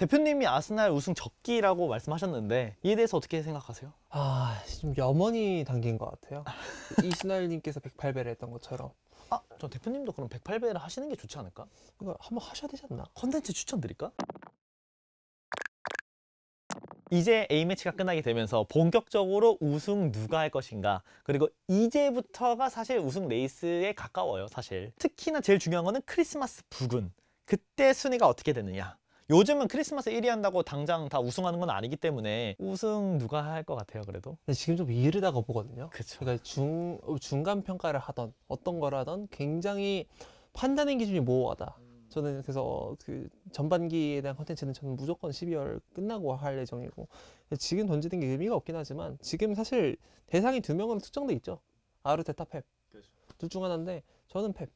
대표님이 아스날 우승 적기라고 말씀하셨는데 이에 대해서 어떻게 생각하세요? 좀 염원이 담긴 것 같아요. 이스날님께서 108배를 했던 것처럼. 저 대표님도 그럼 108배를 하시는 게 좋지 않을까? 이거 한번 하셔야 되지 않나? 컨텐츠 추천드릴까? 이제 A매치가 끝나게 되면서 본격적으로 우승 누가 할 것인가, 그리고 이제부터가 사실 우승 레이스에 가까워요. 사실 특히나 제일 중요한 거는 크리스마스 부근, 그때 순위가 어떻게 되느냐. 요즘은 크리스마스 1위 한다고 당장 다 우승하는 건 아니기 때문에 우승 누가 할 것 같아요 그래도? 근데 지금 좀 이르다고 보거든요. 그쵸. 그러니까 중간 평가를 하던 어떤 걸 하던 굉장히 판단의 기준이 모호하다. 저는 그래서 그 전반기에 대한 컨텐츠는 저는 무조건 12월 끝나고 할 예정이고, 지금 던지는 게 의미가 없긴 하지만 지금 사실 대상이 2명은 특정돼 있죠. 아르테타, 펩. 둘 중 하나인데 저는 펩.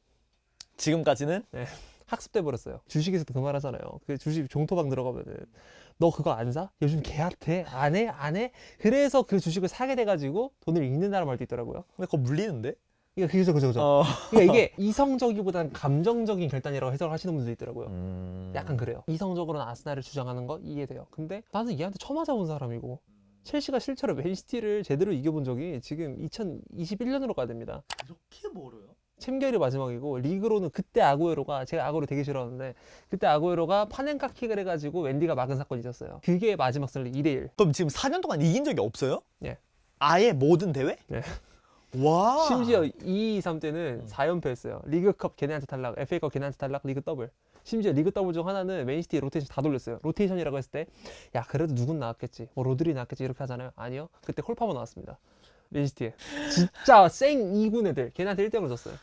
지금까지는? 네. 학습돼 버렸어요. 주식에서도 그 말 하잖아요. 그 주식 종토방 들어가면은 너 그거 안 사? 요즘 개핫해? 안 해? 안 해? 그래서 그 주식을 사게 돼가지고 돈을 잃는다는 말도 있더라고요. 근데 그거 물리는데? 이게 그죠. 그러니까 이게 이성적이보다는 감정적인 결단이라고 해석을 하시는 분들도 있더라고요. 약간 그래요. 이성적으로는 아스날을 주장하는 거 이해돼요. 근데 나는 얘한테 처음 맞아본 사람이고, 첼시가 실제로 맨시티를 제대로 이겨본 적이 지금 2021년으로 가야 됩니다. 그렇게 멀어요? 챔결이 마지막이고, 리그로는 그때 아구에로가, 제가 아구에로 되게 싫어하는데 그때 아구에로가 파넨카 킥을 해가지고 웬디가 막은 사건이 있었어요. 그게 마지막 승리 2대1. 그럼 지금 4년 동안 이긴 적이 없어요? 네. 아예 모든 대회? 네. 와. 심지어 2-2-3 때는 4연패 했어요. 리그컵 걔네한테 탈락, FA컵 걔네한테 탈락, 리그 더블. 심지어 리그 더블 중 하나는 맨시티 로테이션 다 돌렸어요. 로테이션이라고 했을 때 야 그래도 누군 나왔겠지, 뭐 로드리 나왔겠지 이렇게 하잖아요. 아니요, 그때 콜파머 나왔습니다. 맨시티에 진짜 생 2군 애들 걔네한테 1대0으로 졌어요.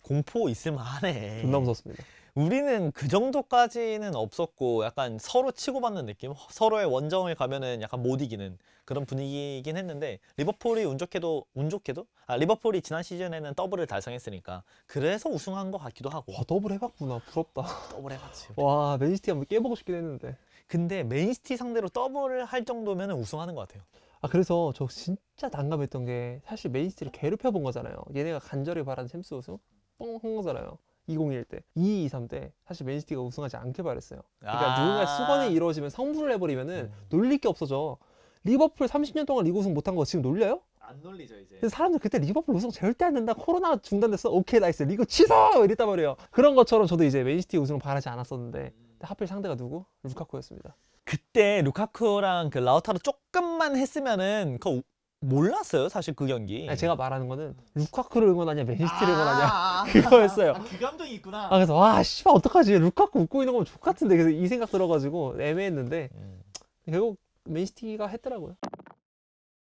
공포 있을만하네. 존나 무섭습니다. 우리는 그 정도까지는 없었고 약간 서로 치고받는 느낌? 서로의 원정을 가면은 약간 못 이기는 그런 분위기이긴 했는데, 리버풀이 운 좋게도 리버풀이 지난 시즌에는 더블을 달성했으니까 그래서 우승한 것 같기도 하고. 와 더블 해봤구나. 부럽다. 더블 해봤지. 와 맨시티 한번 깨보고 싶긴 했는데. 근데 맨시티 상대로 더블을 할 정도면 우승하는 것 같아요. 그래서 저 진짜 난감했던 게, 사실 맨시티를 괴롭혀본 거잖아요. 얘네가 간절히 바라는 챔스 우승 뻥 한 거잖아요. 2021 때, 22-23 때 사실 맨시티가 우승하지 않길 바랬어요. 그러니까 누군가 수건이 이루어지면 성불을 해버리면은 놀릴 게 없어져. 리버풀 30년 동안 리그 우승 못한 거 지금 놀려요? 안 놀리죠 이제. 그래서 사람들 그때 리버풀 우승 절대 안 된다, 코로나 중단됐어, 오케이 나이스, 리그 취소 이랬단 말이에요. 그런 것처럼 저도 이제 맨시티 우승을 바라지 않았었는데 하필 상대가 누구? 루카쿠였습니다. 그때 루카쿠랑 그 라우타로 조금만 했으면은 그거 몰랐어요 사실 그 경기. 제가 말하는 거는 루카쿠를 응원하냐 맨시티를 응원하냐 그거였어요. 그 감정이 있구나. 그래서 와 씨발 어떡하지, 루카쿠 웃고 있는 거면 족같은데. 그래서 이 생각 들어가지고 애매했는데 결국 맨시티가 했더라고요.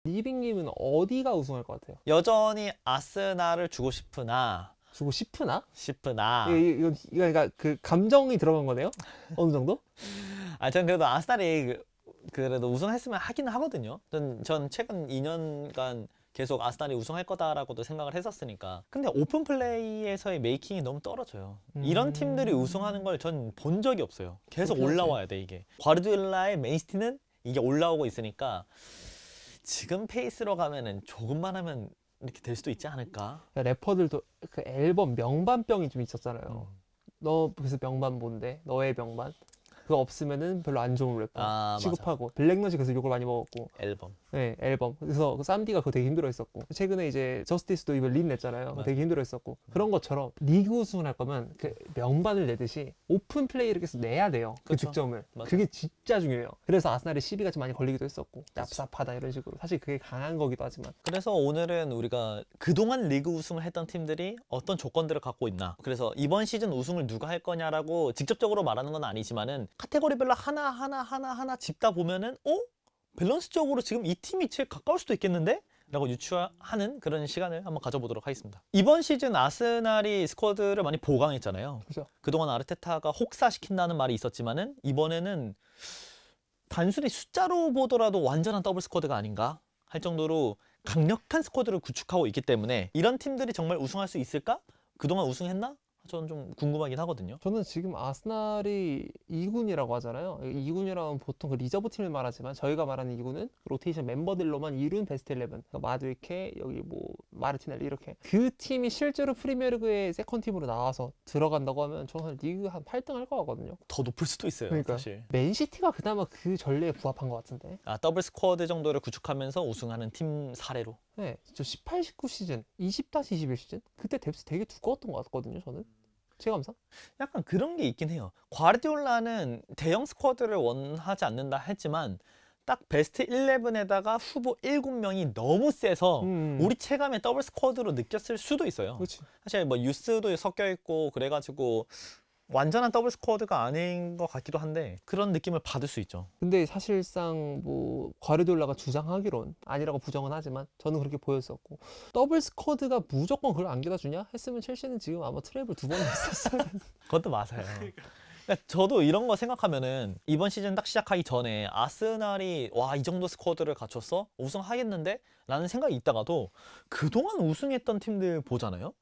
리빙님은 어디가 우승할 것 같아요? 여전히 아스날을 주고 싶으나 주고 싶으나? 이건 그러니까 그 감정이 들어간 거네요? 어느 정도? 전 그래도 아스날이 그래도 우승했으면 하기는 하거든요. 전 최근 2년간 계속 아스날이 우승할 거다라고도 생각을 했었으니까. 근데 오픈 플레이에서의 메이킹이 너무 떨어져요. 이런 팀들이 우승하는 걸 전 본 적이 없어요. 계속 올라와야 돼 이게. 과르디올라의 맨시티는 이게 올라오고 있으니까 지금 페이스로 가면은 조금만 하면 이렇게 될 수도 있지 않을까? 래퍼들도 그 앨범 명반병이 좀 있었잖아요. 너 그래서 명반 뭔데? 너의 명반? 그거 없으면은 별로 안 좋은 래퍼 취급하고. 블랙넛이 그래서 욕을 많이 먹었고. 앨범. 네, 앨범. 그래서 그 쌈디가 그거 되게 힘들어했었고, 최근에 이제 저스티스도 이번 린 냈잖아요. 그거 되게 힘들어했었고. 그런 것처럼 리그 우승을 할 거면 그 명반을 내듯이 오픈 플레이를 계속 내야 돼요. 그 득점을. 그게 진짜 중요해요. 그래서 아스날이 시비가 좀 많이 걸리기도 했었고, 얍삽하다 이런 식으로. 사실 그게 강한 거기도 하지만. 그래서 오늘은 우리가 그동안 리그 우승을 했던 팀들이 어떤 조건들을 갖고 있나, 그래서 이번 시즌 우승을 누가 할 거냐라고 직접적으로 말하는 건 아니지만은 카테고리별로 하나 짚다 보면은 밸런스적으로 지금 이 팀이 제일 가까울 수도 있겠는데? 라고 유추하는 그런 시간을 한번 가져보도록 하겠습니다. 이번 시즌 아스날이 스쿼드를 많이 보강했잖아요. 그렇죠. 그동안 아르테타가 혹사시킨다는 말이 있었지만은 이번에는 단순히 숫자로 보더라도 완전한 더블 스쿼드가 아닌가 할 정도로 강력한 스쿼드를 구축하고 있기 때문에 이런 팀들이 정말 우승할 수 있을까? 그동안 우승했나? 저는 좀 궁금하긴 하거든요. 저는 지금 아스날이 2군이라고 하잖아요. 2군이라면 보통 그 리저브 팀을 말하지만 저희가 말하는 2군은 로테이션 멤버들로만 이룬 베스트 11. 그러니까 마드위케, 여기 뭐 마르티넬리 이렇게 그 팀이 실제로 프리미어리그의 세컨 팀으로 나와서 들어간다고 하면 저는 리그 한 8등 할 것 같거든요. 더 높을 수도 있어요. 그러니까요. 사실. 맨시티가 그나마 그 전례에 부합한 것 같은데. 더블 스쿼드 정도를 구축하면서 우승하는 팀 사례로. 네, 저 18, 19 시즌, 20-21 시즌 그때 뎁스 되게 두꺼웠던 것 같거든요. 저는 체감상. 약간 그런 게 있긴 해요. 과르디올라는 대형 스쿼드를 원하지 않는다 했지만 딱 베스트 11에다가 후보 7명이 너무 세서 우리 체감에 더블 스쿼드로 느꼈을 수도 있어요. 그렇지. 사실 뭐 유스도 섞여 있고 그래가지고 완전한 더블 스쿼드가 아닌 것 같기도 한데 그런 느낌을 받을 수 있죠. 근데 사실상 뭐 과르디올라가 주장하기론 아니라고 부정은 하지만 저는 그렇게 보였었고 더블 스쿼드가 무조건 그걸 안겨다 주냐 했으면 첼시는 지금 아마 트래블 2번 했었어요. 그것도 맞아요. 그러니까 저도 이런 거 생각하면은 이번 시즌 딱 시작하기 전에 아스날이 와, 이 정도 스쿼드를 갖췄어? 우승하겠는데? 라는 생각이 있다가도 그동안 우승했던 팀들 보잖아요.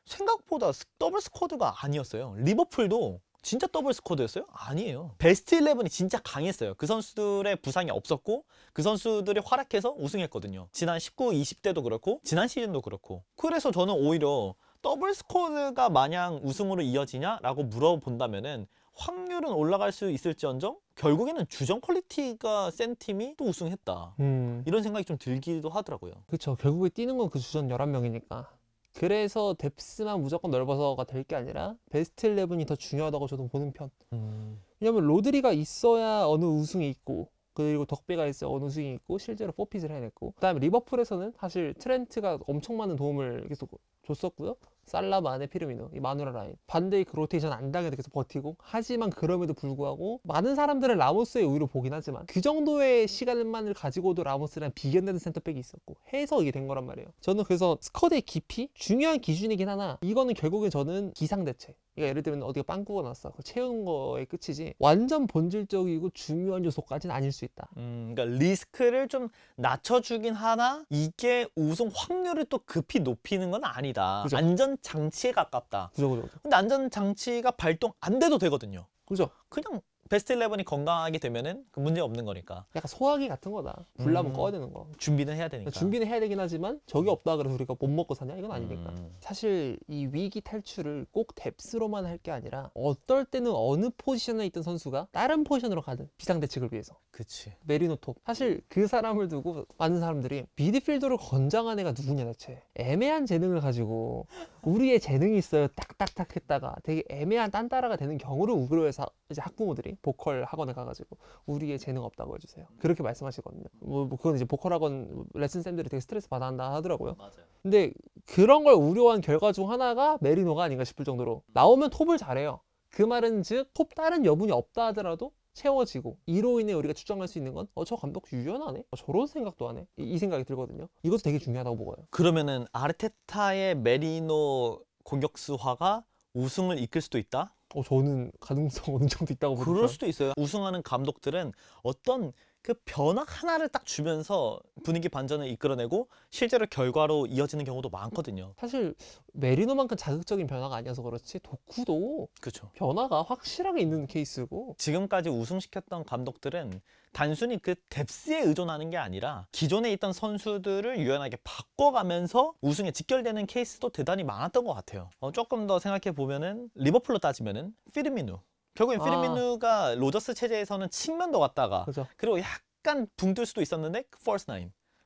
생각보다 더블 스쿼드가 아니었어요. 리버풀도 진짜 더블 스쿼드였어요? 아니에요. 베스트 11이 진짜 강했어요. 그 선수들의 부상이 없었고 그 선수들이 활약해서 우승했거든요. 지난 19, 20대도 그렇고 지난 시즌도 그렇고. 그래서 저는 오히려 더블 스쿼드가 마냥 우승으로 이어지냐라고 물어본다면은 확률은 올라갈 수 있을지언정 결국에는 주전 퀄리티가 센 팀이 또 우승했다. 이런 생각이 좀 들기도 하더라고요. 그렇죠. 결국에 뛰는 건 그 주전 11명이니까. 그래서 뎁스만 무조건 넓어서가 될 게 아니라 베스트 11이 더 중요하다고 저도 보는 편. 왜냐면 로드리가 있어야 어느 우승이 있고 그리고 덕배가 있어야 어느 우승이 있고 실제로 포핏을 해냈고 그다음에 리버풀에서는 사실 트렌트가 엄청 많은 도움을 계속 줬었고요. 살라, 마네, 피르미노, 이 마누라 라인 반데이크 로테이션 안 당해도 계속 버티고 하지만 그럼에도 불구하고 많은 사람들은 라모스의 우위로 보긴 하지만 그 정도의 시간만을 가지고도 라모스랑 비견되는 센터백이 있었고 해서 이게 된 거란 말이에요. 저는 그래서 스쿼드의 깊이 중요한 기준이긴 하나 이거는 결국엔 저는 기상대책 그러니까 예를 들면 어디가 빵꾸가 났어 그걸 채우는 거에 끝이지 완전 본질적이고 중요한 요소까지는 아닐 수 있다. 그러니까 리스크를 좀 낮춰주긴 하나 이게 우승 확률을 또 급히 높이는 건 아니다. 그죠. 안전 장치에 가깝다. 그죠. 근데 안전 장치가 발동 안 돼도 되거든요. 그죠. 그냥 베스트 11이 건강하게 되면은 그 문제 없는 거니까. 약간 소화기 같은 거다. 불나면 꺼야 되는 거. 준비는 해야 되니까. 준비는 해야 되긴 하지만 적이 없다 그래서 우리가 못 먹고 사냐? 이건 아니니까. 사실 이 위기 탈출을 꼭 뎁스로만 할 게 아니라 어떨 때는 어느 포지션에 있던 선수가 다른 포지션으로 가든 비상대책을 위해서. 그치. 메리노 톱. 사실 그 사람을 두고 많은 사람들이 미드필더를 권장한 애가 누구냐 대체. 애매한 재능을 가지고 우리의 재능이 있어요. 딱딱딱 했다가 되게 애매한 딴따라가 되는 경우를 우려해서 이제 학부모들이 보컬 학원에 가가지고 우리의 재능 없다고 해주세요. 그렇게 말씀하시거든요. 뭐 그건 이제 보컬 학원 레슨 쌤들이 되게 스트레스 받아 한다 하더라고요. 맞아요. 근데 그런 걸 우려한 결과 중 하나가 메리노가 아닌가 싶을 정도로 나오면 톱을 잘해요. 그 말은 즉 톱 다른 여분이 없다 하더라도 채워지고 이로 인해 우리가 추정할 수 있는 건 저 감독 유연하네? 저런 생각도 하네? 이 생각이 들거든요. 이것도 되게 중요하다고 보고요. 그러면은 아르테타의 메리노 공격수화가 우승을 이끌 수도 있다? 저는 가능성 어느 정도 있다고 보거든요. 그럴 수도 있어요. 우승하는 감독들은 어떤 그 변화 하나를 딱 주면서 분위기 반전을 이끌어내고 실제로 결과로 이어지는 경우도 많거든요. 사실 메리노만큼 자극적인 변화가 아니어서 그렇지 도쿠도 그렇죠. 변화가 확실하게 있는 케이스고 지금까지 우승시켰던 감독들은 단순히 그 뎁스에 의존하는 게 아니라 기존에 있던 선수들을 유연하게 바꿔가면서 우승에 직결되는 케이스도 대단히 많았던 것 같아요. 조금 더 생각해 보면은 리버풀로 따지면은 피르미누. 결국엔 피르미누가 로저스 체제에서는 측면도 왔다가 그죠. 그리고 약간 붕 뜰 수도 있었는데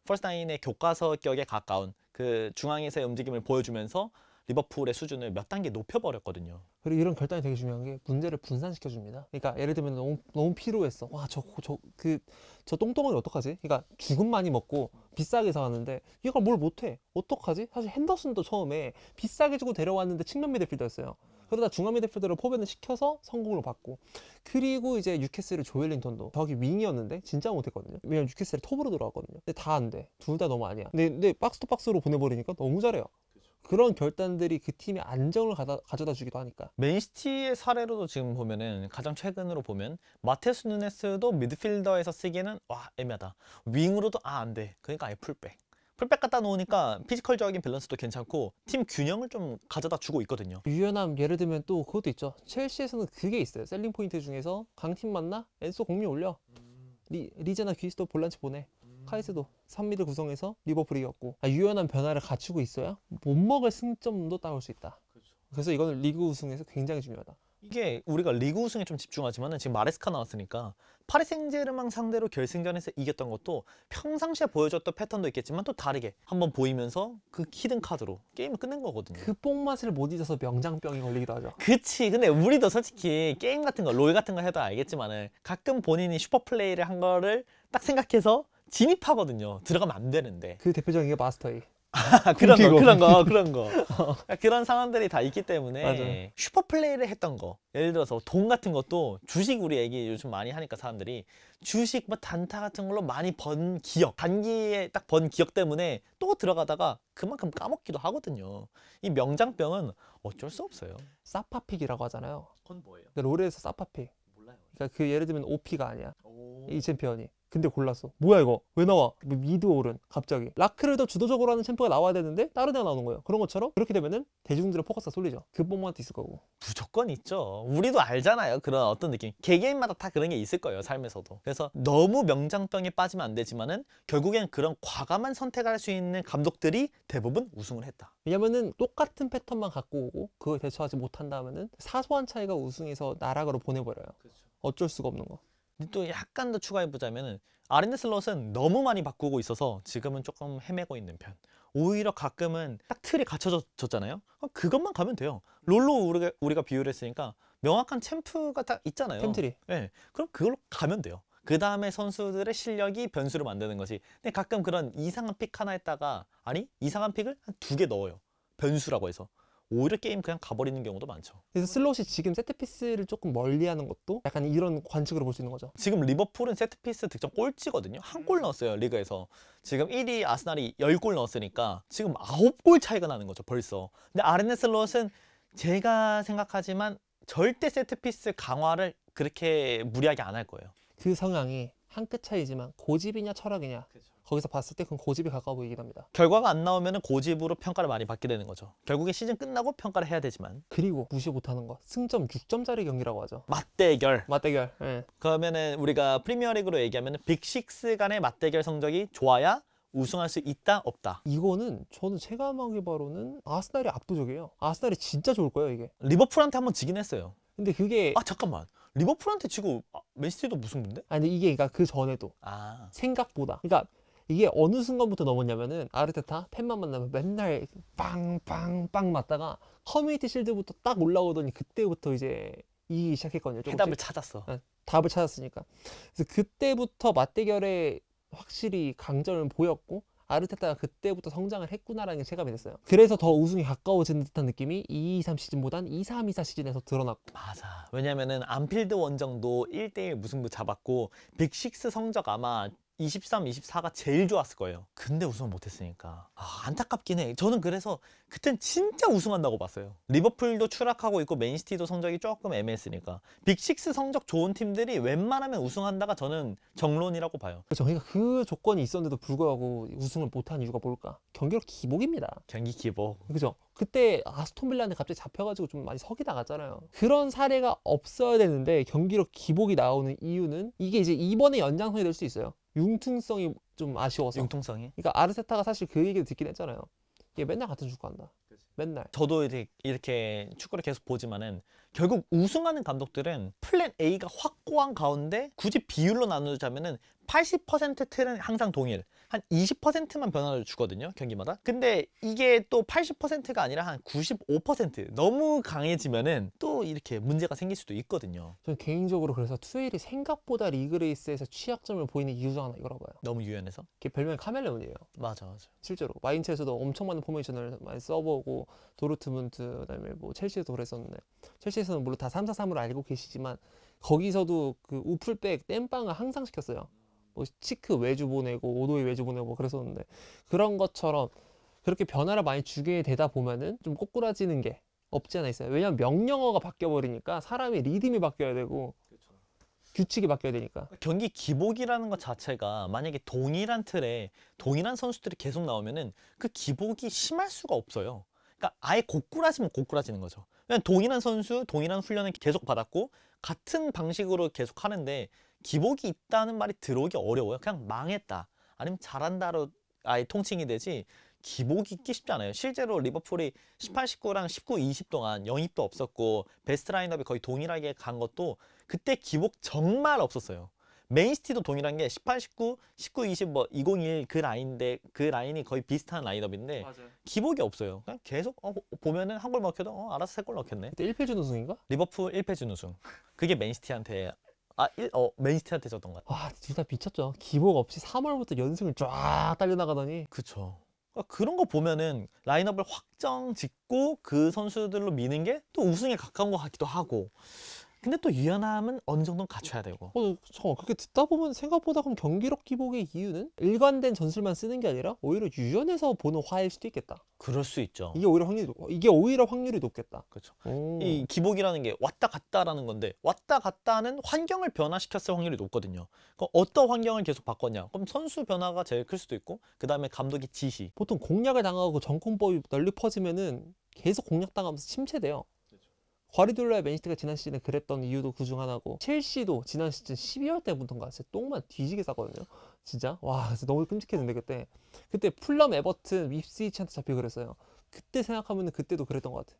퍼스트나인의 교과서격에 가까운 그 중앙에서의 움직임을 보여주면서 리버풀의 수준을 몇 단계 높여버렸거든요. 그리고 이런 결단이 되게 중요한 게 문제를 분산시켜 줍니다. 그러니까 예를 들면 너무 피로했어. 와, 저 똥덩어리 어떡하지? 그러니까 죽은 많이 먹고 비싸게 사왔는데 이걸 뭘 못해? 어떡하지? 사실 핸더슨도 처음에 비싸게 주고 데려왔는데 측면 미드필더였어요. 그러다 중앙 미드필더를 포변을 시켜서 성공을 받고 그리고 이제 뉴캐슬의 조엘링턴도 저기 윙이었는데 진짜 못했거든요. 왜냐면 뉴캐슬이 톱으로 들어왔거든요. 근데 다 안 돼. 둘 다 너무 아니야. 근데 박스 투 박스로 보내버리니까 너무 잘해요. 그런 결단들이 그 팀의 안정을 가져다 주기도 하니까. 맨시티의 사례로도 지금 보면은 가장 최근으로 보면 마테스 누네스도 미드필더에서 쓰기에는 와 애매하다. 윙으로도 안 돼. 그러니까 아예 풀백. 풀백 갖다 놓으니까 피지컬적인 밸런스도 괜찮고 팀 균형을 좀 가져다 주고 있거든요. 유연함 예를 들면 또 그것도 있죠. 첼시에서는 그게 있어요. 셀링 포인트 중에서 강팀 만나 엔소 공미 올려. 리제나 귀스도 볼란치 보내. 카이스도 3미드 구성해서 리버풀 이겼고 유연한 변화를 갖추고 있어야 못 먹을 승점도 따올 수 있다. 그래서 이거는 리그 우승에서 굉장히 중요하다. 이게 우리가 리그 우승에 좀 집중하지만은 지금 마레스카 나왔으니까 파리 생제르맹 상대로 결승전에서 이겼던 것도 평상시에 보여줬던 패턴도 있겠지만 또 다르게 한번 보이면서 그 히든 카드로 게임을 끝낸 거거든요. 그 뽕맛을 못 잊어서 명장병이 걸리기도 하죠. 그치. 근데 우리도 솔직히 게임 같은 거, 롤 같은 거 해도 알겠지만은 가끔 본인이 슈퍼 플레이를 한 거를 딱 생각해서 진입하거든요. 들어가면 안 되는데. 그 대표적인 게 마스터이. 그런 거. 그런 상황들이 다 있기 때문에 맞아요. 슈퍼 플레이를 했던 거. 예를 들어서 돈 같은 것도 주식 우리 얘기 요즘 많이 하니까 사람들이 주식 뭐 단타 같은 걸로 많이 번 기억, 단기에 딱 번 기억 때문에 또 들어가다가 그만큼 까먹기도 하거든요. 이 명장병은 어쩔 수 없어요. 사파픽이라고 하잖아요. 그건 뭐예요? 근데 롤에서 사파픽. 몰라요. 그러니까 그 예를 들면 OP가 아니야. 이 챔피언이. 근데 골랐어. 뭐야 이거? 왜 나와? 뭐 미드 오른 갑자기. 라크를 더 주도적으로 하는 챔프가 나와야 되는데 다른 애가 나오는 거예요. 그런 것처럼 그렇게 되면은 대중들의 포커스가 쏠리죠. 그 뽕맛도 있을 거고. 무조건 있죠. 우리도 알잖아요. 그런 어떤 느낌. 개개인마다 다 그런 게 있을 거예요. 삶에서도. 그래서 너무 명장병에 빠지면 안 되지만은 결국엔 그런 과감한 선택을 할 수 있는 감독들이 대부분 우승을 했다. 왜냐면은 똑같은 패턴만 갖고 오고 그걸 대처하지 못한다면은 사소한 차이가 우승에서 나락으로 보내버려요. 어쩔 수가 없는 거. 근데 또 약간 더 추가해보자면은 아르네 슬롯은 너무 많이 바꾸고 있어서 지금은 조금 헤매고 있는 편. 오히려 가끔은 딱 틀이 갖춰졌잖아요. 그것만 가면 돼요. 롤로 우리가 비유를 했으니까 명확한 챔프가 딱 있잖아요. 템트리. 네, 그럼 그걸로 가면 돼요. 그 다음에 선수들의 실력이 변수를 만드는 거지. 근데 가끔 그런 이상한 픽 하나 했다가 아니 이상한 픽을 한 2개 넣어요. 변수라고 해서. 오히려 게임 그냥 가버리는 경우도 많죠. 그래서 슬롯이 지금 세트피스를 조금 멀리하는 것도 약간 이런 관측으로 볼 수 있는 거죠. 지금 리버풀은 세트피스 득점 꼴찌거든요. 한 골 넣었어요, 리그에서. 지금 1위 아스날이 10골 넣었으니까 지금 9골 차이가 나는 거죠, 벌써. 근데 아르네 슬롯은 제가 생각하지만 절대 세트피스 강화를 그렇게 무리하게 안 할 거예요. 그 성향이 한 끗 차이지만 고집이냐 철학이냐 거기서 봤을 때 그건 고집에 가까워 보이긴 합니다. 결과가 안 나오면 고집으로 평가를 많이 받게 되는 거죠. 결국에 시즌 끝나고 평가를 해야 되지만. 그리고 무시 못하는 거 승점 6점짜리 경기라고 하죠. 맞대결. 맞대결. 예. 그러면은 우리가 프리미어리그로 얘기하면 빅6 간의 맞대결 성적이 좋아야 우승할 수 있다 없다. 이거는 저는 체감하기 바로는 아스날이 압도적이에요. 아스날이 진짜 좋을 거예요 이게. 리버풀한테 한번 지긴 했어요. 근데 그게 잠깐만. 리버풀한테 지고 맨시티도 무승부인데? 아니 이게 그러니까 그 전에도 생각보다 그러니까 이게 어느 순간부터 넘었냐면은 아르테타 팬만 만나면 맨날 빵빵빵 맞다가 커뮤니티 실드부터 딱 올라오더니 그때부터 이제 이기기 시작했거든요. 조금씩. 해답을 찾았어. 답을 찾았으니까. 그래서 그때부터 맞대결에 확실히 강점을 보였고 아르테타가 그때부터 성장을 했구나라는 게 체감이 됐어요. 그래서 더 우승이 가까워지는 듯한 느낌이 2-2-3 시즌보단 2-3-2-4 시즌에서 드러났고. 맞아. 왜냐면은 안필드 원정도 1대1 무승부 잡았고 빅6 성적 아마 23, 24가 제일 좋았을 거예요. 근데 우승을 못했으니까 안타깝긴 해. 저는 그래서 그땐 진짜 우승한다고 봤어요. 리버풀도 추락하고 있고 맨시티도 성적이 조금 애매했으니까 빅6 성적 좋은 팀들이 웬만하면 우승한다가 저는 정론이라고 봐요. 그렇죠. 그러니까 그 조건이 있었는데도 불구하고 우승을 못한 이유가 뭘까? 경기력 기복입니다. 경기 기복. 그죠? 그때 아스톤 빌라한테 갑자기 잡혀가지고 좀 많이 석이 나갔잖아요. 그런 사례가 없어야 되는데 경기력 기복이 나오는 이유는 이게 이제 이번에 연장선이 될 수 있어요. 융통성이 좀 아쉬워서. 융통성이? 그러니까 아르테타가 사실 그 얘기를 듣긴 했잖아요. 얘 맨날 같은 축구 한다. 맨날. 저도 이렇게 축구를 계속 보지만은 결국 우승하는 감독들은 플랜 A가 확고한 가운데 굳이 비율로 나누자면은 80% 틀은 항상 동일. 한 20%만 변화를 주거든요, 경기마다. 근데 이게 또 80%가 아니라 한 95% 너무 강해지면은 또 이렇게 문제가 생길 수도 있거든요. 저는 개인적으로 그래서 투엘이 생각보다 리그레이스에서 취약점을 보이는 이유 중 하나 이거라고 봐요. 너무 유연해서? 걔 별명이 카멜레온이에요. 맞아. 실제로 마인츠에서도 엄청 많은 포메이션을 많이 써보고 도르트문트 그다음에 뭐 첼시에도 그랬었는데 첼시에서는 물론 다 3-4-3으로 알고 계시지만 거기서도 그 우풀백 땜빵을 항상 시켰어요. 뭐 치크 외주 보내고 오도이 외주 보내고 그랬었는데 그런 것처럼 그렇게 변화를 많이 주게 되다 보면은 좀 꼬꾸라지는 게 없지 않아 있어요. 왜냐면 명령어가 바뀌어 버리니까 사람이 리듬이 바뀌어야 되고 규칙이 바뀌어야 되니까. 경기 기복이라는 것 자체가 만약에 동일한 틀에 동일한 선수들이 계속 나오면은 그 기복이 심할 수가 없어요. 그러니까 아예 고꾸라지면 고꾸라지는 거죠. 그냥 동일한 선수, 동일한 훈련을 계속 받았고 같은 방식으로 계속 하는데 기복이 있다는 말이 들어오기 어려워요. 그냥 망했다, 아니면 잘한다로 아예 통칭이 되지 기복이 있기 쉽지 않아요. 실제로 리버풀이 18, 19랑 19, 20 동안 영입도 없었고 베스트 라인업이 거의 동일하게 간 것도 그때 기복 정말 없었어요. 맨시티도 동일한 게 18, 19, 19, 20, 뭐 2021 그 라인인데 그 라인이 거의 비슷한 라인업인데 맞아요. 기복이 없어요. 그냥 계속 보면은 한 골 먹혀도 알아서 세 골 넣겠네. 그때 1패준 우승인가? 리버풀 1패준 우승. 그게 맨시티한테 맨시티한테 졌던 것 같아요. 와, 둘 다 미쳤죠. 기복 없이 3월부터 연승을 쫙 달려나가더니 그쵸. 그런 거 보면은 라인업을 확정 짓고 그 선수들로 미는 게 또 우승에 가까운 것 같기도 하고. 근데 또 유연함은 어느 정도는 갖춰야 되고. 잠깐 그렇게 듣다 보면 생각보다 그럼 경기력 기복의 이유는 일관된 전술만 쓰는 게 아니라 오히려 유연해서 보는 화일 수도 있겠다. 그럴 수 있죠. 이게 오히려 확률이 높겠다. 그렇죠. 오. 이 기복이라는 게 왔다 갔다라는 건데 왔다 갔다는 환경을 변화시켰을 확률이 높거든요. 그럼 어떤 환경을 계속 바꿨냐? 그럼 선수 변화가 제일 클 수도 있고 그 다음에 감독의 지시. 보통 공략을 당하고 정권법이 널리 퍼지면은 계속 공략당하면서 침체돼요. 과리디올라의 맨시티가 지난 시즌에 그랬던 이유도 그중 하나고, 첼시도 지난 시즌 12월 때부터인가 진짜 똥만 뒤지게 싸거든요. 진짜 와 진짜 너무 끔찍했는데 그때 풀럼, 에버튼, 윕스위치한테 잡히고 그랬어요. 그때 생각하면 그때도 그랬던 것 같아.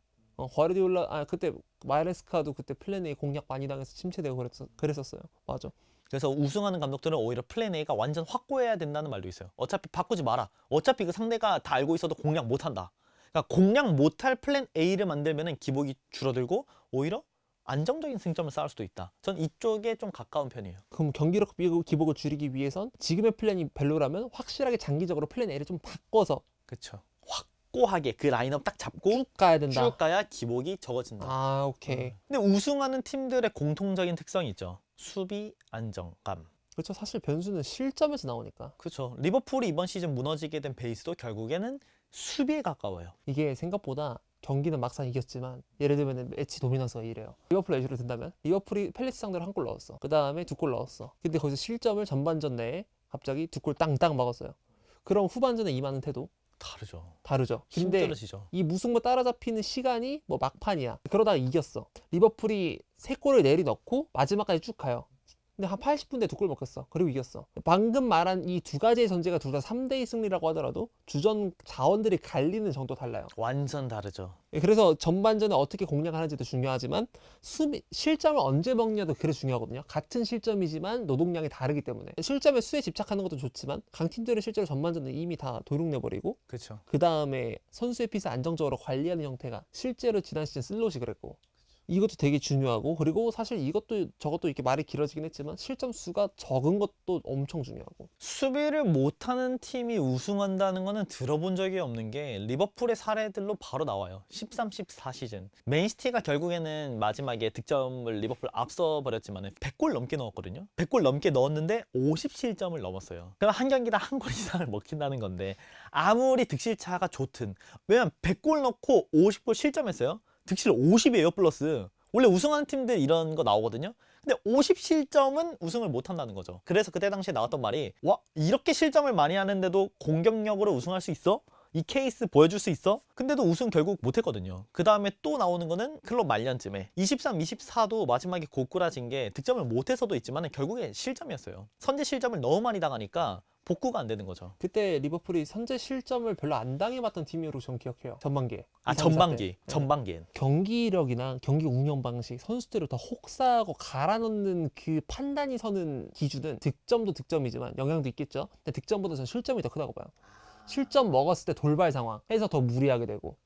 과리디올라 그때 마레스카도 그때 플랜 A 공략 많이 당해서 침체되고 그랬었어요. 맞아. 그래서 우승하는 감독들은 오히려 플랜 A가 완전 확고해야 된다는 말도 있어요. 어차피 바꾸지 마라. 어차피 그 상대가 다 알고 있어도 공략 못한다. 그러니까 공략 못할 플랜 A를 만들면은 기복이 줄어들고 오히려 안정적인 승점을 쌓을 수도 있다. 전 이쪽에 좀 가까운 편이에요. 그럼 경기력 기복을 줄이기 위해선 지금의 플랜이 별로라면 확실하게 장기적으로 플랜 A를 좀 바꿔서 그렇죠. 확고하게 그 라인업 딱 잡고 쭉 가야 된다. 쭉 가야 기복이 적어진다. 아, 오케이. 근데 우승하는 팀들의 공통적인 특성이 있죠. 수비 안정감. 그렇죠. 사실 변수는 실점에서 나오니까. 그렇죠. 리버풀이 이번 시즌 무너지게 된 베이스도 결국에는 수비에 가까워요. 이게 생각보다 경기는 막상 이겼지만, 예를 들면 매치 도미너스가 이래요. 리버풀 예시를 든다면 리버풀이 팰리스 상대로 한 골 넣었어. 그 다음에 2골 넣었어. 근데 거기서 실점을 전반전 내에 갑자기 2골 땅땅 먹었어요. 그럼 후반전에 임하는 태도 다르죠. 근데 힘들어지죠. 이 무승부 따라잡히는 시간이 뭐 막판이야. 그러다가 이겼어. 리버풀이 3골을 내리 넣고 마지막까지 쭉 가요. 근데 한 80분대 2골 먹혔어. 그리고 이겼어. 방금 말한 이 두 가지의 전제가 둘 다 3대2 승리라고 하더라도 주전 자원들이 갈리는 정도 달라요. 완전 다르죠. 그래서 전반전에 어떻게 공략하는지도 중요하지만 실점을 언제 먹냐도 그래 중요하거든요. 같은 실점이지만 노동량이 다르기 때문에 실점의 수에 집착하는 것도 좋지만 강팀들은 실제로 전반전에 이미 다 도륙내버리고 그렇죠. 그 다음에 선수의 핏을 안정적으로 관리하는 형태가 실제로 지난 시즌 슬롯이 그랬고, 이것도 되게 중요하고, 그리고 사실 이것도 저것도 이렇게 말이 길어지긴 했지만 실점 수가 적은 것도 엄청 중요하고. 수비를 못하는 팀이 우승한다는 거는 들어본 적이 없는 게 리버풀의 사례들로 바로 나와요. 13, 14 시즌. 맨시티가 결국에는 마지막에 득점을 리버풀 앞서 버렸지만 100골 넘게 넣었거든요. 100골 넘게 넣었는데 50실점을 넘었어요. 그럼 한 경기당 한 골 이상을 먹힌다는 건데 아무리 득실차가 좋든, 왜냐면 100골 넣고 50골 실점했어요. 득실 50이에요 플러스. 원래 우승하는 팀들 이런 거 나오거든요. 근데 50실점은 우승을 못한다는 거죠. 그래서 그때 당시에 나왔던 말이, 와 이렇게 실점을 많이 하는데도 공격력으로 우승할 수 있어? 이 케이스 보여줄 수 있어? 근데도 우승 결국 못했거든요. 그 다음에 또 나오는 거는 클럽 말년쯤에 23, 24도 마지막에 고꾸라진 게 득점을 못해서도 있지만 결국에 실점이었어요. 선제 실점을 너무 많이 당하니까 복구가 안 되는 거죠. 그때 리버풀이 선제 실점을 별로 안 당해봤던 팀으로 저는 기억해요. 전반기에. 전반기엔. 경기력이나 경기 운영 방식, 선수들을 더 혹사하고 갈아넣는 그 판단이 서는 기준은 득점도 득점이지만 영향도 있겠죠. 근데 득점보다 저는 실점이 더 크다고 봐요. 실점 먹었을 때 돌발 상황 해서 더 무리하게 되고,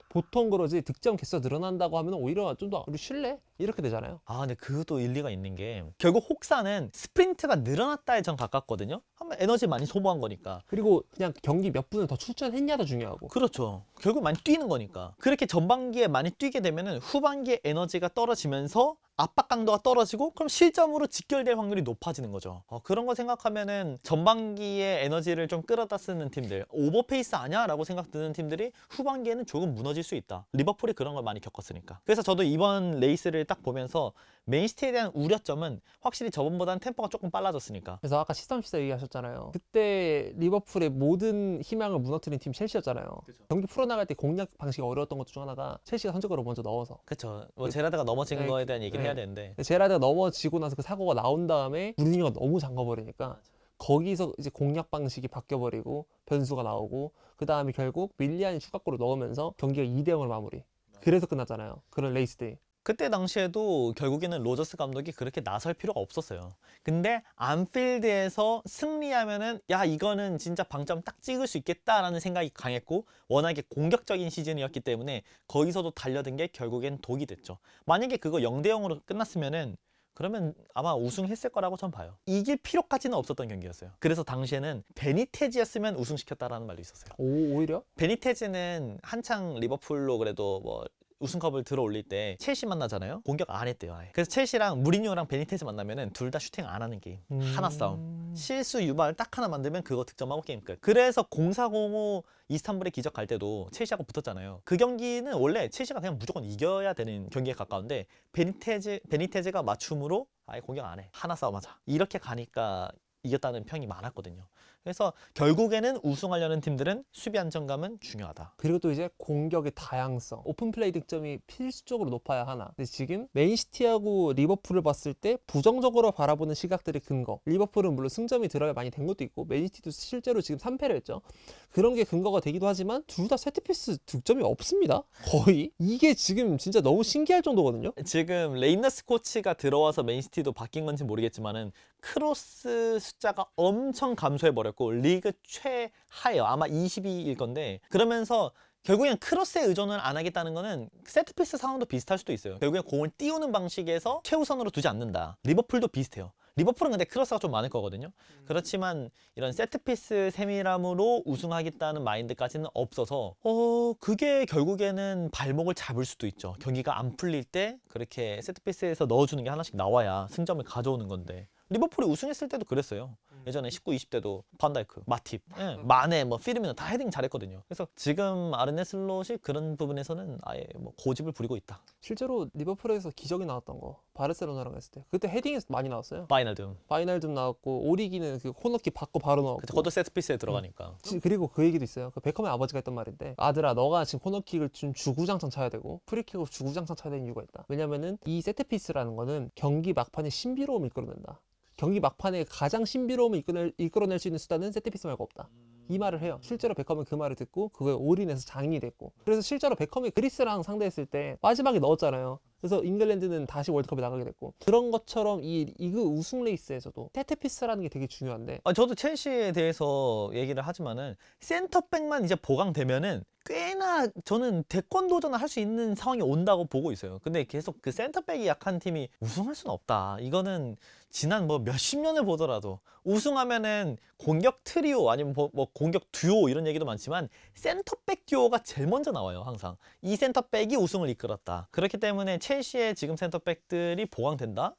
보통 그러지 득점 개수가 늘어난다고 하면 오히려 좀 더 우리 쉴래? 이렇게 되잖아요. 근데 그것도 일리가 있는 게 결국 혹사는 스프린트가 늘어났다에 전 가깝거든요. 한번 에너지 많이 소모한 거니까. 그리고 그냥 경기 몇 분을 더 출전했냐도 중요하고. 그렇죠. 결국 많이 뛰는 거니까. 그렇게 전반기에 많이 뛰게 되면은 후반기에 에너지가 떨어지면서 압박 강도가 떨어지고 그럼 실점으로 직결될 확률이 높아지는 거죠. 그런 거 생각하면은 전반기에 에너지를 좀 끌어다 쓰는 팀들, 오버페이스 아니야? 라고 생각 드는 팀들이 후반기에는 조금 무너질 수 있다. 리버풀이 그런 걸 많이 겪었으니까. 그래서 저도 이번 레이스를 딱 보면서 맨시티에 대한 우려점은 확실히 저번보다는 템포가 조금 빨라졌으니까. 그래서 아까 13-14 얘기하셨잖아요. 그때 리버풀의 모든 희망을 무너뜨린 팀 첼시였잖아요. 경기 풀어나갈 때 공략 방식이 어려웠던 것 중 하나가 첼시가 선제골을 먼저 넣어서. 그쵸. 뭐 제라드가 넘어진 네, 거에 대한 얘기를 네. 해야 되는데. 제라드가 넘어지고 나서 그 사고가 나온 다음에 무리뉴가 너무 잠궈버리니까 거기서 이제 공략 방식이 바뀌어버리고 변수가 나오고 그 다음에 결국 밀리안이 추가골을 넣으면서 경기가 2대0으로 마무리. 그래서 끝났잖아요. 그런 레이스데이. 그때 당시에도 결국에는 로저스 감독이 그렇게 나설 필요가 없었어요. 근데 안필드에서 승리하면은 야 이거는 진짜 방점 딱 찍을 수 있겠다라는 생각이 강했고 워낙에 공격적인 시즌이었기 때문에 거기서도 달려든 게 결국엔 독이 됐죠. 만약에 그거 0대0으로 끝났으면은 그러면 아마 우승했을 거라고 전 봐요. 이길 필요까지는 없었던 경기였어요. 그래서 당시에는 베니테즈였으면 우승시켰다라는 말도 있었어요. 오히려? 베니테즈는 한창 리버풀로 그래도 뭐 우승컵을 들어 올릴 때 첼시 만나잖아요. 공격 안 했대요. 아예. 그래서 첼시랑 무리뉴랑 베니테즈 만나면은 둘 다 슈팅 안 하는 게임. 하나 싸움. 실수 유발 딱 하나 만들면 그거 득점하고 게임 끝. 그래서 0405 이스탄불의 기적 갈 때도 첼시하고 붙었잖아요. 그 경기는 원래 첼시가 그냥 무조건 이겨야 되는 경기에 가까운데 베니테즈가 맞춤으로 아예 공격 안 해. 하나 싸움하자. 이렇게 가니까 이겼다는 평이 많았거든요. 그래서 결국에는 우승하려는 팀들은 수비 안정감은 중요하다. 그리고 또 이제 공격의 다양성, 오픈플레이 득점이 필수적으로 높아야 하나. 근데 지금 맨시티하고 리버풀을 봤을 때 부정적으로 바라보는 시각들의 근거. 리버풀은 물론 승점이 들어야 많이 된 것도 있고 맨시티도 실제로 지금 3패를 했죠. 그런 게 근거가 되기도 하지만 둘 다 세트피스 득점이 없습니다. 거의. 이게 지금 진짜 너무 신기할 정도거든요. 지금 레이너스 코치가 들어와서 맨시티도 바뀐 건지 모르겠지만은 크로스 숫자가 엄청 감소해버렸고 리그 최하예요. 아마 22일 건데 그러면서 결국엔 크로스에 의존을 안 하겠다는 거는 세트피스 상황도 비슷할 수도 있어요. 결국엔 공을 띄우는 방식에서 최우선으로 두지 않는다. 리버풀도 비슷해요. 리버풀은 근데 크로스가 좀 많을 거거든요. 그렇지만 이런 세트피스 세밀함으로 우승하겠다는 마인드까지는 없어서 그게 결국에는 발목을 잡을 수도 있죠. 경기가 안 풀릴 때 그렇게 세트피스에서 넣어주는 게 하나씩 나와야 승점을 가져오는 건데 리버풀이 우승했을 때도 그랬어요. 예전에 19, 20대도 반다이크, 마팁, 마네, 뭐 피르미노 다 헤딩 잘했거든요. 그래서 지금 아르네 슬롯이 그런 부분에서는 아예 뭐 고집을 부리고 있다. 실제로 리버풀에서 기적이 나왔던 거 바르셀로나랑 했을 때 그때 헤딩에서 많이 나왔어요. 파이널듬. 파이널 좀 나왔고 오리기는 그 코너킥 받고 바로 나왔고. 그것도 세트피스에 들어가니까. 그리고 그 얘기도 있어요. 그 베컴의 아버지가 했던 말인데 아들아 너가 지금 코너킥을 좀 주구장창 차야 되고 프리킥을 주구장창 차야 되는 이유가 있다. 왜냐면은 이 세트피스라는 거는 경기 막판에 신비로움을 이끌어낸다. 경기 막판에 가장 신비로움을 이끌어낼 수 있는 수단은 세트피스 말고 없다. 이 말을 해요. 실제로 베컴은 그 말을 듣고 그거에 올인해서 장인이 됐고 그래서 실제로 베컴이 그리스랑 상대했을 때 마지막에 넣었잖아요. 그래서 잉글랜드는 다시 월드컵에 나가게 됐고 그런 것처럼 이 리그 우승 레이스에서도 세트피스라는 게 되게 중요한데 저도 첼시에 대해서 얘기를 하지만은 센터백만 이제 보강되면은 꽤나 저는 대권 도전을 할 수 있는 상황이 온다고 보고 있어요. 근데 계속 그 센터백이 약한 팀이 우승할 수는 없다. 이거는 지난 뭐 몇십 년을 보더라도 우승하면은 공격 트리오 아니면 뭐 공격 듀오 이런 얘기도 많지만 센터백 듀오가 제일 먼저 나와요. 항상 이 센터백이 우승을 이끌었다. 그렇기 때문에 첼시의 지금 센터백들이 보강된다?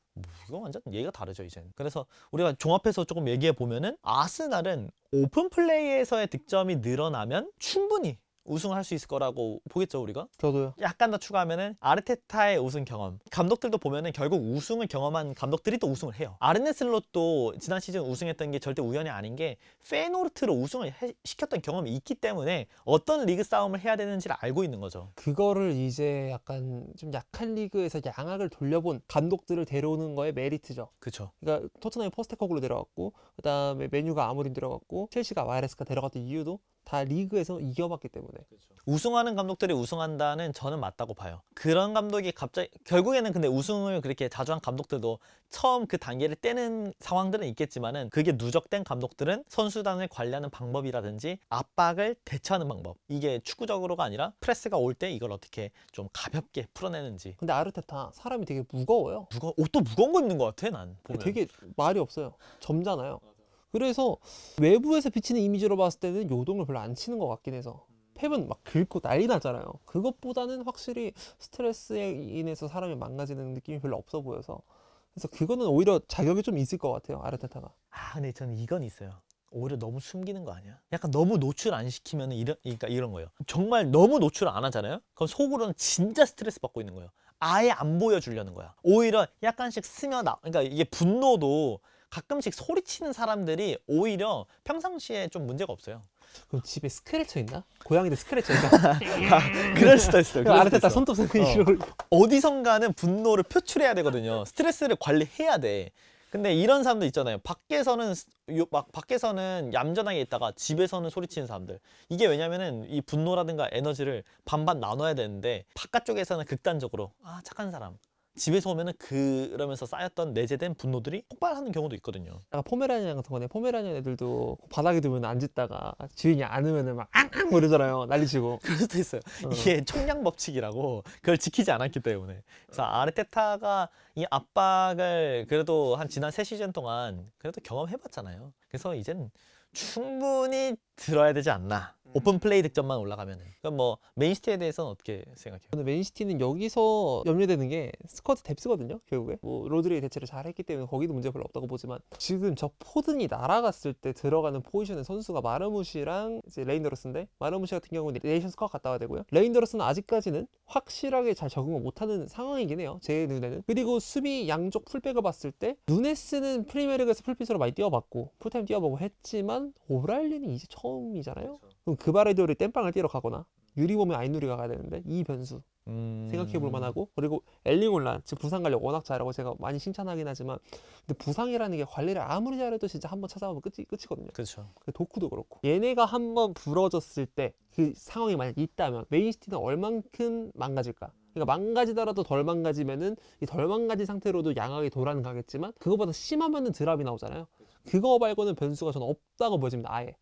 이거 완전 얘기가 다르죠 이젠. 그래서 우리가 종합해서 조금 얘기해 보면은 아스날은 오픈 플레이에서의 득점이 늘어나면 충분히 우승을 할 수 있을 거라고 보겠죠 우리가. 저도요. 약간 더 추가하면은 아르테타의 우승 경험, 감독들도 보면은 결국 우승을 경험한 감독들이 또 우승을 해요. 아르네 슬롯도 지난 시즌 우승했던 게 절대 우연이 아닌 게 페노르트로 우승을 시켰던 경험이 있기 때문에 어떤 리그 싸움을 해야 되는지를 알고 있는 거죠. 그거를 이제 약간 좀 약한 리그에서 양악을 돌려본 감독들을 데려오는 거에 메리트죠. 그렇죠. 그러니까 토트넘이 포스테코글로 데려갔고 그다음에 메뉴가 아무린 데려갔고 첼시가 와이레스가 데려갔던 이유도 다 리그에서 이겨봤기 때문에. 우승하는 감독들이 우승한다는 저는 맞다고 봐요. 그런 감독이 갑자기 결국에는 근데 우승을 그렇게 자주 한 감독들도 처음 그 단계를 떼는 상황들은 있겠지만은 그게 누적된 감독들은 선수단을 관리하는 방법이라든지 압박을 대처하는 방법, 이게 축구적으로가 아니라 프레스가 올 때 이걸 어떻게 좀 가볍게 풀어내는지. 근데 아르테타 사람이 되게 무거워요. 옷도 무거운 거 입는 것 같아 난 보면. 되게 말이 없어요. 점잖아요. 그래서 외부에서 비치는 이미지로 봤을 때는 요동을 별로 안 치는 것 같긴 해서 펩은 막 긁고 난리 나잖아요. 그것보다는 확실히 스트레스에 인해서 사람이 망가지는 느낌이 별로 없어 보여서 그래서 그거는 오히려 자격이 좀 있을 것 같아요 아르테타가. 근데 저는 이건 있어요. 오히려 너무 숨기는 거 아니야? 약간 너무 노출 안 시키면 그러니까 이런 거예요. 정말 너무 노출 안 하잖아요? 그럼 속으로는 진짜 스트레스 받고 있는 거예요. 아예 안 보여주려는 거야. 오히려 약간씩 스며나. 그러니까 이게 분노도 가끔씩 소리치는 사람들이 오히려 평상시에 좀 문제가 없어요. 그럼 집에 스크래쳐 있나? 고양이들 스크래쳐 있나? 그럴 수도 있어요. 그럴 수도 아르테타 있어. 손톱 쓰는 식으로. 어디선가는 분노를 표출해야 되거든요. 스트레스를 관리해야 돼. 근데 이런 사람도 있잖아요. 밖에서는 얌전하게 있다가 집에서는 소리치는 사람들. 이게 왜냐면은 이 분노라든가 에너지를 반반 나눠야 되는데 바깥쪽에서는 극단적으로 착한 사람. 집에서 오면은 그러면서 쌓였던 내재된 분노들이 폭발하는 경우도 있거든요. 약간 포메라니안 같은 거네. 포메라니안 애들도 바닥에 두면 안 짖다가 주인이 안으면은 막 앙앙 이러잖아요. 난리치고. 그럴 수도 있어요. 이게 총량 법칙이라고 그걸 지키지 않았기 때문에. 그래서 아르테타가 이 압박을 그래도 한 지난 3시즌 동안 그래도 경험해봤잖아요. 그래서 이젠 충분히 들어야 되지 않나. 오픈 플레이 득점만 올라가면은. 그럼 뭐 맨시티에 대해서는 어떻게 생각해요? 저는 맨시티는 여기서 염려되는 게 스쿼드 뎁스거든요. 결국에 뭐 로드리 대체를 잘했기 때문에 거기도 문제 별로 없다고 보지만 지금 저 포든이 날아갔을 때 들어가는 포지션의 선수가 마르무시랑 이제 레인더러스인데 마르무시 같은 경우는 네이션스컵 갔다 와야 되고요. 레인더러스는 아직까지는 확실하게 잘 적응을 못하는 상황이긴 해요. 제 눈에는. 그리고 수비 양쪽 풀백을 봤을 때 누네스는 프리미어리그에서 풀핏으로 많이 뛰어봤고 풀타임 뛰어보고 했지만 오브라일리는 이제 처음이잖아요. 그럼 그바레디올이 땜빵을 뛰러 가거나 유리범이 아이누리가 가야 되는데 이 변수 생각해볼 만하고 그리고 엘링홀란 즉 부상 관리 워낙 잘하고 제가 많이 칭찬하긴 하지만 근데 부상이라는 게 관리를 아무리 잘해도 진짜 한번 찾아보면 끝이거든요. 그렇죠. 도쿠도 그렇고 얘네가 한번 부러졌을 때 그 상황이 만약 있다면 맨시티는 얼만큼 망가질까? 그러니까 망가지더라도 덜 망가지면은 이 덜 망가진 상태로도 양하게 돌아는 가겠지만 그거보다 심하면은 드랍이 나오잖아요. 그거 말고는 변수가 저는 없다고 보여집니다. 아예.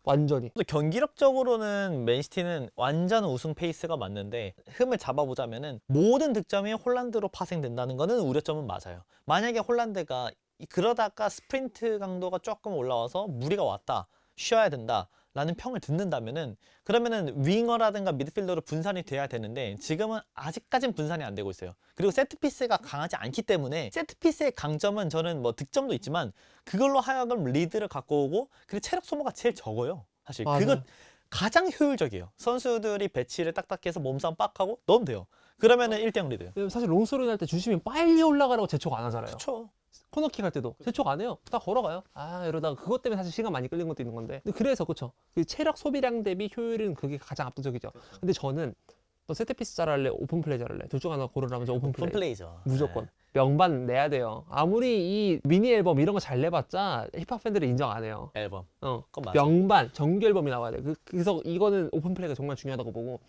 완전히. 경기력적으로는 맨시티는 완전 우승 페이스가 맞는데 흠을 잡아보자면은 모든 득점이 홀란드로 파생된다는 거는 우려점은 맞아요. 만약에 홀란드가 그러다가 스프린트 강도가 조금 올라와서 무리가 왔다, 쉬어야 된다 라는 평을 듣는다면은 그러면은 윙어라든가 미드필더로 분산이 돼야 되는데 지금은 아직까진 분산이 안 되고 있어요. 그리고 세트피스가 강하지 않기 때문에 세트피스의 강점은 저는 뭐 득점도 있지만 그걸로 하여금 리드를 갖고 오고 그리고 체력 소모가 제일 적어요. 사실 맞아요. 그거 가장 효율적이에요. 선수들이 배치를 딱딱해서 몸싸움 빡 하고 넣으면 돼요. 그러면은 1대0 리드예요. 왜냐면 사실 롱스로인 할 때 주심이 빨리 올라가라고 재촉 안 하잖아요. 그렇죠. 코너킥 할 때도 재촉 안 해요. 딱 걸어가요. 이러다가 그것 때문에 사실 시간 많이 끌린 것도 있는 건데. 근데 그래서 그쵸. 그 체력 소비량 대비 효율은 그게 가장 압도적이죠. 근데 저는 너 세트피스 잘할래? 오픈 플레이 잘할래? 둘 중 하나 고르라면 저 오픈 플레이. 플레이죠. 무조건. 네. 명반 내야 돼요. 아무리 이 미니 앨범 이런 거 잘 내봤자 힙합 팬들은 인정 안 해요. 앨범. 어. 그건 맞아. 명반, 정규 앨범이 나와야 돼. 그래서 이거는 오픈 플레이가 정말 중요하다고 보고.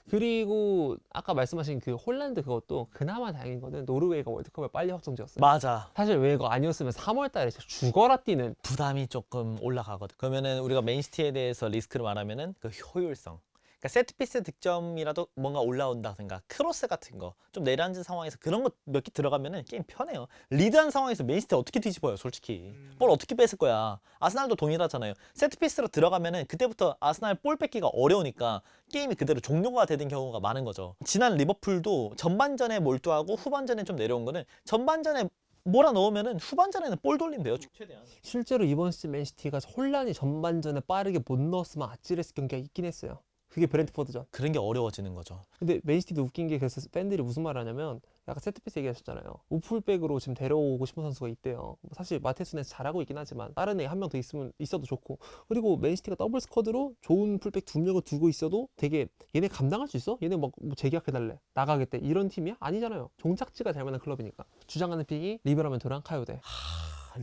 그리고 아까 말씀하신 그 홀란드 그것도 그나마 다행인 거는 노르웨이가 월드컵을 빨리 확정지었어요. 맞아. 사실 왜 이거 아니었으면 3월 달에 죽어라 뛰는 부담이 조금 올라가거든. 그러면은 우리가 맨시티에 대해서 리스크를 말하면은 그 효율성. 그러니까 세트피스 득점이라도 뭔가 올라온다든가 크로스 같은 거 좀 내려앉은 상황에서 그런 거 몇 개 들어가면은 게임 편해요. 리드한 상황에서 맨시티 어떻게 뒤집어요, 솔직히. 볼 어떻게 뺏을 거야. 아스날도 동일하잖아요. 세트피스로 들어가면은 그때부터 아스날 볼 뺏기가 어려우니까 게임이 그대로 종료가 되는 경우가 많은 거죠. 지난 리버풀도 전반전에 몰두하고 후반전에 좀 내려온 거는 전반전에 몰아 넣으면은 후반전에는 볼 돌린대요. 최대한. 실제로 이번 시즌 맨시티가 혼란이 전반전에 빠르게 못 넣었으면 아찔했을 경기가 있긴 했어요. 그게 브랜트포드죠. 그런 게 어려워지는 거죠. 근데 맨시티도 웃긴 게 그래서 팬들이 무슨 말을 하냐면 약간 세트피스 얘기하셨잖아요. 우풀백으로 지금 데려오고 싶은 선수가 있대요. 사실 마테스는 잘하고 있긴 하지만 다른 애 한 명 더 있어도 좋고 그리고 맨시티가 더블 스쿼드로 좋은 풀백 2명을 두고 있어도 되게 얘네 감당할 수 있어? 얘네 뭐 재계약해달래 나가겠대 이런 팀이야? 아니잖아요. 종착지가 될 만한 클럽이니까. 주장하는 픽이 리베라멘토랑 카요데.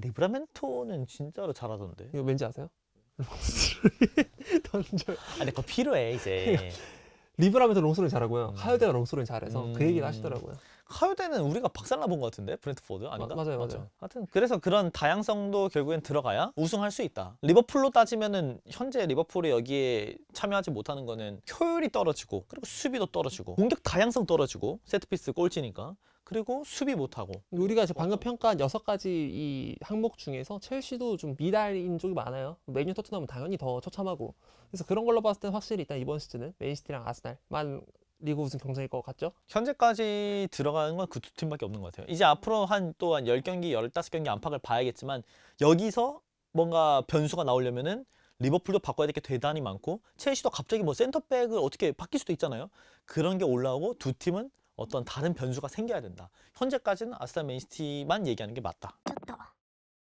리브라멘토는 진짜로 잘하던데. 이거 왠지 아세요? 던져요. 아니 그거 필요해 이제. 리브라멘토 롱스로인 잘하고요. 카요데가 롱스로인 잘해서 그 얘기를 하시더라고요. 카요데는 우리가 박살나 본 것 같은데 브랜트포드 아닌가? 맞아요. 하여튼 그래서 그런 다양성도 결국엔 들어가야 우승할 수 있다. 리버풀로 따지면은 현재 리버풀이 여기에 참여하지 못하는 거는 효율이 떨어지고 그리고 수비도 떨어지고 공격 다양성 떨어지고 세트피스 꼴찌니까 그리고 수비 못하고. 우리가 이제 방금 평가한 6가지 이 항목 중에서 첼시도 좀 미달인 쪽이 많아요. 맨유 토트넘은 당연히 더 처참하고 그래서 그런 걸로 봤을 땐 확실히 일단 이번 시즌은 맨시티랑 아스날만 리그 우승 경쟁일 것 같죠? 현재까지 들어가는 건 그 두 팀밖에 없는 것 같아요. 이제 앞으로 한 10경기, 15경기 안팎을 봐야겠지만 여기서 뭔가 변수가 나오려면은 리버풀도 바꿔야 될 게 대단히 많고 첼시도 갑자기 뭐 센터백을 어떻게 바뀔 수도 있잖아요. 그런 게 올라오고 두 팀은 어떤 다른 변수가 생겨야 된다. 현재까지는 아스날 맨시티만 얘기하는 게 맞다.